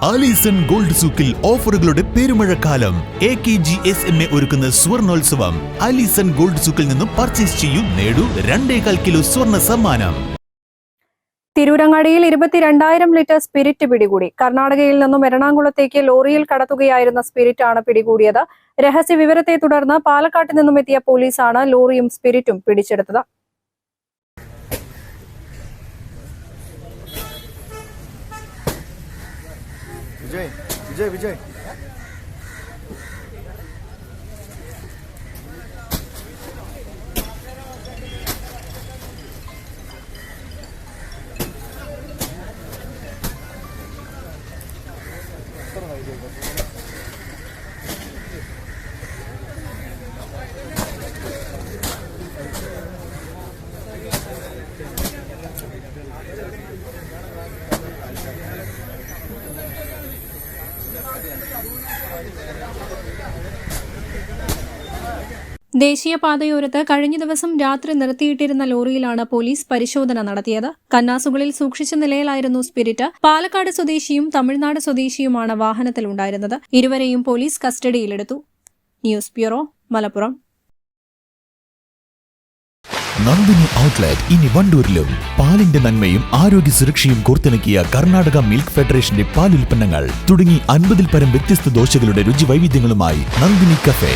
Alison gold സൂക്കിൽ ഓഫറുകളുടെ പെരുമഴക്കാലം. AKGSMA ഒരുക്കുന്ന സ്വർണോത്സവം. ആലീസൺ ഗോൾഡ് സൂക്കിൽ നിന്നും പർച്ചേസ് ചെയ്യൂ, നേടൂ 2.25 കിലോ സ്വർണ്ണ സമ്മാനം. തിരൂരങ്ങാടിയിൽ 22,000 ലിറ്റർ സ്പിരിറ്റ് പിടികൂടി. കർണാടകയിൽ നിന്നും എറണാകുളത്തേക്ക് ലോറിയിൽ കടത്തുകയായിരുന്ന സ്പിരിറ്റാണ് പിടികൂടിയത്. രഹസ്യ വിവരത്തെ തുടർന്ന് പാലക്കാട്ട് നിന്നും എത്തിയ പോലീസാണ് ലോറിയും സ്പിരിറ്റും പിടിച്ചെടുത്തത്. വിജയ് ദേശീയപാതയോരത്ത് കഴിഞ്ഞ ദിവസം രാത്രി നിർത്തിയിട്ടിരുന്ന ലോറിയിലാണ് പോലീസ് പരിശോധന നടത്തിയത്. കന്നാസുകളിൽ സൂക്ഷിച്ച നിലയിലായിരുന്നു സ്പിരിറ്റ്. പാലക്കാട് സ്വദേശിയും തമിഴ്നാട് സ്വദേശിയുമാണ് വാഹനത്തിലുണ്ടായിരുന്നത്. ഇരുവരെയും പോലീസ് കസ്റ്റഡിയിലെടുത്തു. News bureau, Malappuram. Nandini outlet ഇനി വണ്ടൂരിലും. പാലിന്റെ നന്മയും ആരോഗ്യ സുരക്ഷയും കോർത്തിണക്കിയ കർണാടക മിൽക്ക് ഫെഡറേഷന്റെ പാലുൽപ്പന്നങ്ങൾ തുടങ്ങി 50-ൽ പരം വ്യത്യസ്ത ദോശകളുടെ രുചി വൈവിധ്യങ്ങളുമായി നന്ദിനി കഫേ.